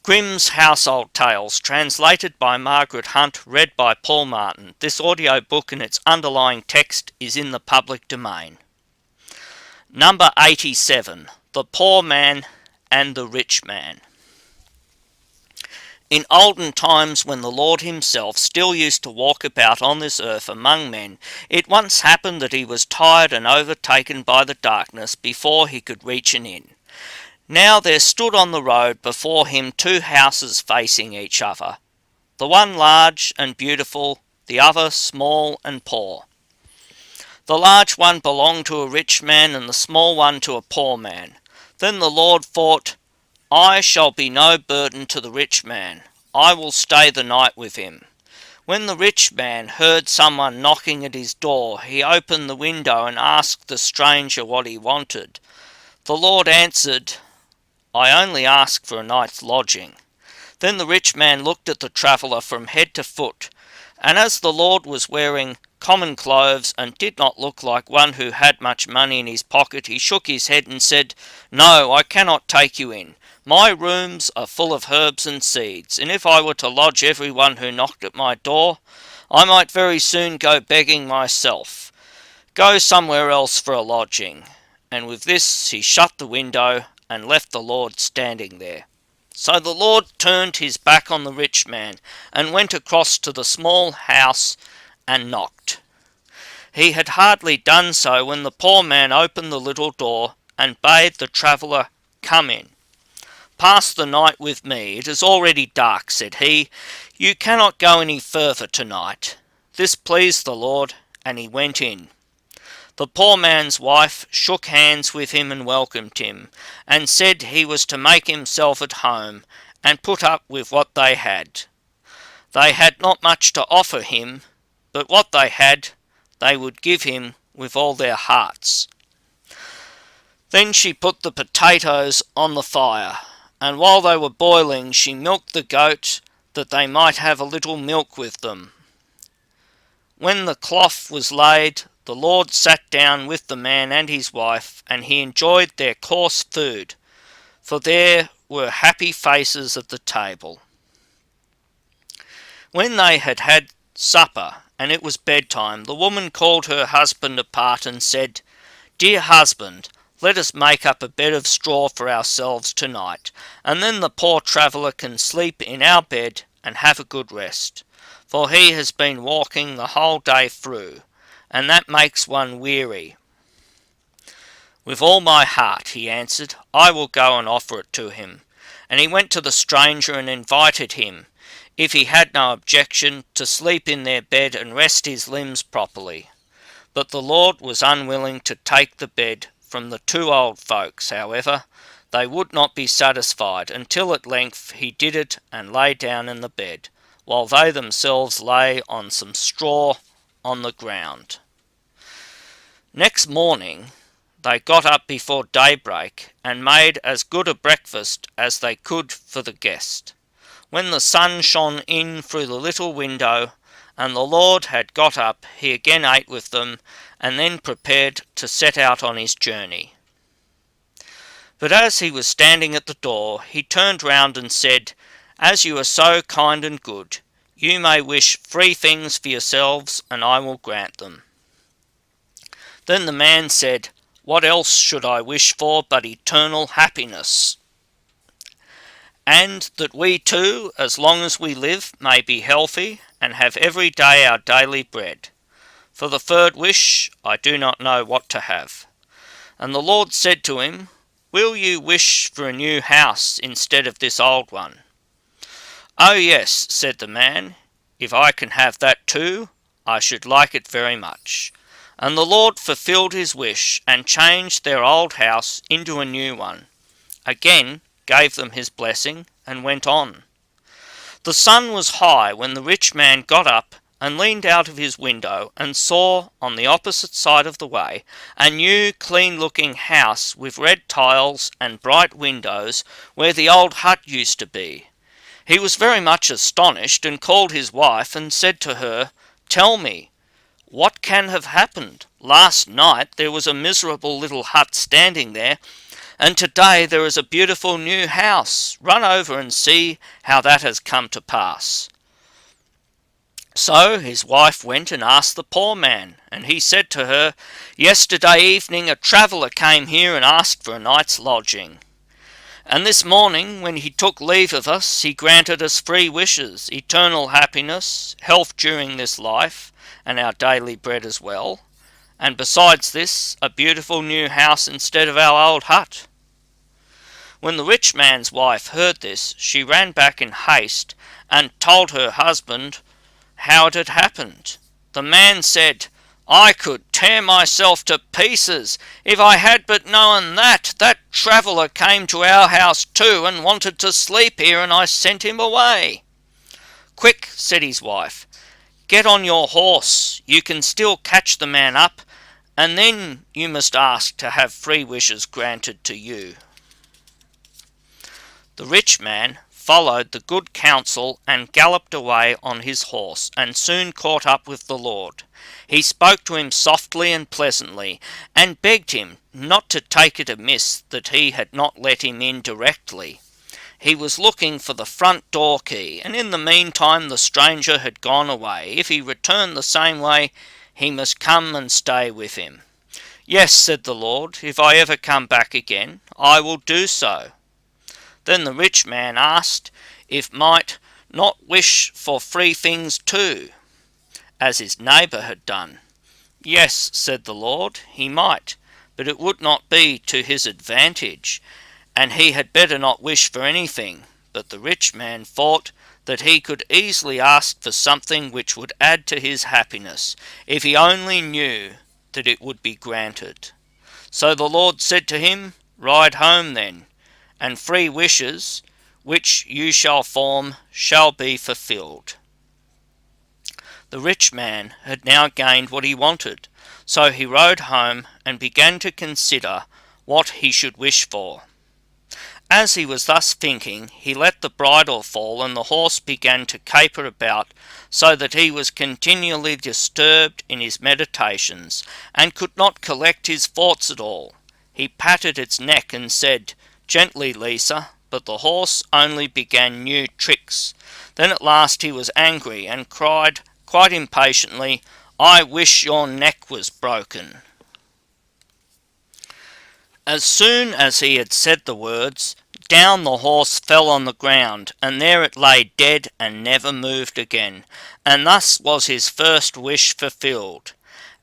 Grimm's Household Tales, translated by Margaret Hunt, read by Paul Martin. This audiobook and its underlying text is in the public domain. Number 87. The Poor Man and the Rich Man. In olden times, when the Lord himself still used to walk about on this earth among men, it once happened that he was tired and overtaken by the darkness before he could reach an inn. Now there stood on the road before him two houses facing each other, the one large and beautiful, the other small and poor. The large one belonged to a rich man, and the small one to a poor man. Then the Lord thought, I shall be no burden to the rich man. I will stay the night with him. When the rich man heard someone knocking at his door, he opened the window and asked the stranger what he wanted. The Lord answered, I only ask for a night's lodging. Then the rich man looked at the traveller from head to foot, and as the Lord was wearing common clothes and did not look like one who had much money in his pocket, he shook his head and said, No, I cannot take you in. My rooms are full of herbs and seeds, and if I were to lodge everyone who knocked at my door, I might very soon go begging myself. Go somewhere else for a lodging. And with this he shut the window and left the Lord standing there. So the Lord turned his back on the rich man and went across to the small house and knocked. He had hardly done so when the poor man opened the little door and bade the traveller come in. Pass the night with me. It is already dark, said he. You cannot go any further tonight. This pleased the Lord, and he went in. The poor man's wife shook hands with him and welcomed him, and said he was to make himself at home, and put up with what they had. They had not much to offer him, but what they had they would give him with all their hearts. Then she put the potatoes on the fire, and while they were boiling she milked the goat, that they might have a little milk with them. When the cloth was laid, the Lord sat down with the man and his wife, and he enjoyed their coarse food, for there were happy faces at the table. When they had had supper, and it was bedtime, the woman called her husband apart and said, Dear husband, let us make up a bed of straw for ourselves tonight, and then the poor traveller can sleep in our bed and have a good rest, for he has been walking the whole day through, and that makes one weary. With all my heart, he answered, I will go and offer it to him. And he went to the stranger and invited him, if he had no objection, to sleep in their bed and rest his limbs properly. But the Lord was unwilling to take the bed from the two old folks. However, they would not be satisfied, until at length he did it and lay down in the bed, while they themselves lay on some straw on the ground. Next morning they got up before daybreak and made as good a breakfast as they could for the guest. When the sun shone in through the little window and the Lord had got up, he again ate with them, and then prepared to set out on his journey. But as he was standing at the door, he turned round and said, As you are so kind and good, you may wish 3 things for yourselves, and I will grant them. Then the man said, What else should I wish for but eternal happiness? And that we too, as long as we live, may be healthy, and have every day our daily bread. For the 3rd wish I do not know what to have. And the Lord said to him, Will you wish for a new house instead of this old one? Oh yes, said the man, if I can have that too, I should like it very much. And the Lord fulfilled his wish, and changed their old house into a new one, again gave them his blessing, and went on. The sun was high when the rich man got up and leaned out of his window and saw on the opposite side of the way a new clean-looking house with red tiles and bright windows where the old hut used to be. He was very much astonished, and called his wife and said to her, Tell me, what can have happened? Last night there was a miserable little hut standing there, and today there is a beautiful new house. Run over and see how that has come to pass." So his wife went and asked the poor man, and he said to her, "Yesterday evening a traveller came here and asked for a night's lodging. And this morning, when he took leave of us, he granted us 3 wishes: eternal happiness, health during this life, and our daily bread as well. And besides this, a beautiful new house instead of our old hut." When the rich man's wife heard this, she ran back in haste and told her husband how it had happened. The man said, "I could tear myself to pieces if I had but known that traveller came to our house too and wanted to sleep here, and I sent him away." "Quick," said his wife, "get on your horse. You can still catch the man up, and then you must ask to have 3 wishes granted to you." The rich man followed the good counsel and galloped away on his horse, and soon caught up with the Lord. He spoke to him softly and pleasantly, and begged him not to take it amiss that he had not let him in directly. He was looking for the front door key, and in the meantime the stranger had gone away. If he returned the same way, he must come and stay with him. "Yes," said the Lord, "if I ever come back again, I will do so." Then the rich man asked if might not wish for 3 things too, as his neighbour had done. "Yes," said the Lord, he might, but it would not be to his advantage, and he had better not wish for anything. But the rich man thought that he could easily ask for something which would add to his happiness, if he only knew that it would be granted. So the Lord said to him, "Ride home then, and 3 wishes which you shall form shall be fulfilled." The rich man had now gained what he wanted, so he rode home and began to consider what he should wish for. As he was thus thinking, he let the bridle fall, and the horse began to caper about, so that he was continually disturbed in his meditations, and could not collect his thoughts at all. He patted its neck and said, "Gently, Lisa," but the horse only began new tricks. Then at last he was angry, and cried quite impatiently, "I wish your neck was broken." As soon as he had said the words, down the horse fell on the ground, and there it lay dead and never moved again, and thus was his first wish fulfilled.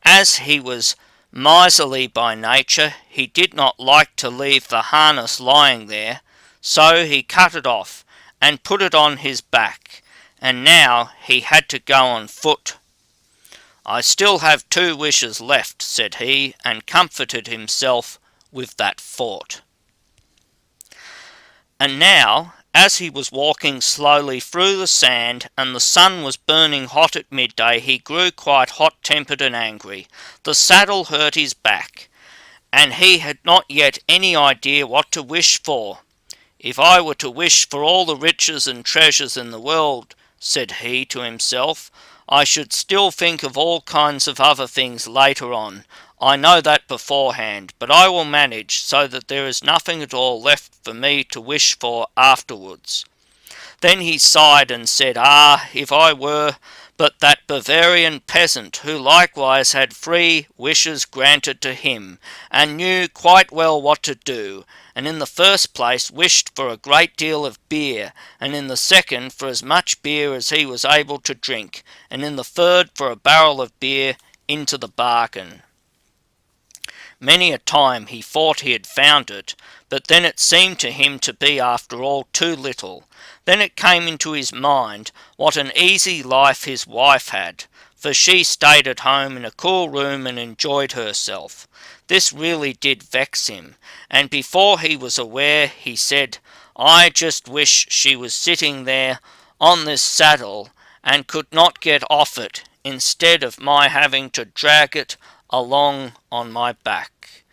As he was miserly by nature, he did not like to leave the harness lying there, so he cut it off and put it on his back, and now he had to go on foot. "I still have 2 wishes left," said he, and comforted himself with that thought. And now, as he was walking slowly through the sand, and the sun was burning hot at midday, he grew quite hot-tempered and angry. The saddle hurt his back, and he had not yet any idea what to wish for. "If I were to wish for all the riches and treasures in the world," said he to himself, "I should still think of all kinds of other things later on. I know that beforehand, but I will manage so that there is nothing at all left for me to wish for afterwards." Then he sighed and said, "Ah, if I were but that Bavarian peasant who likewise had 3 wishes granted to him, and knew quite well what to do, and in the first place wished for a great deal of beer, and in the second for as much beer as he was able to drink, and in the third for a barrel of beer into the bargain." Many a time he thought he had found it, but then it seemed to him to be after all too little. Then it came into his mind what an easy life his wife had, for she stayed at home in a cool room and enjoyed herself. This really did vex him, and before he was aware he said, "I just wish she was sitting there on this saddle and could not get off it, instead of my having to drag it along on my back."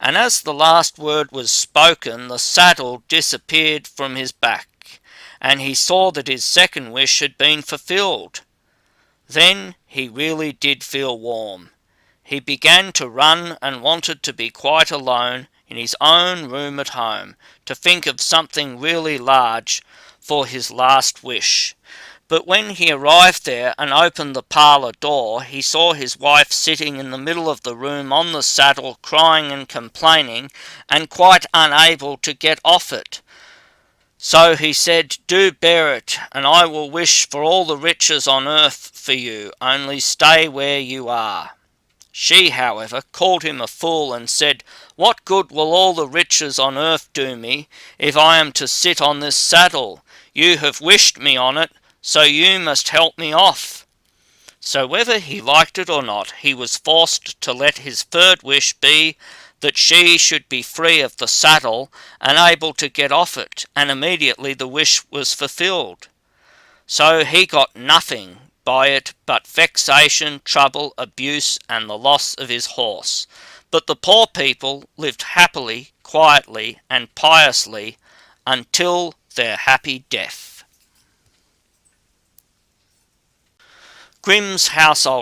And as the last word was spoken, the saddle disappeared from his back, and he saw that his second wish had been fulfilled. Then he really did feel warm. He began to run and wanted to be quite alone in his own room at home to think of something really large for his last wish. But when he arrived there and opened the parlour door, he saw his wife sitting in the middle of the room on the saddle, crying and complaining, and quite unable to get off it. So he said, "Do bear it, and I will wish for all the riches on earth for you, only stay where you are." She, however, called him a fool and said, "What good will all the riches on earth do me if I am to sit on this saddle? You have wished me on it, so you must help me off." So whether he liked it or not, he was forced to let his third wish be that she should be free of the saddle and able to get off it, and immediately the wish was fulfilled. So he got nothing by it but vexation, trouble, abuse, and the loss of his horse. But the poor people lived happily, quietly, and piously until their happy death. Grimm's household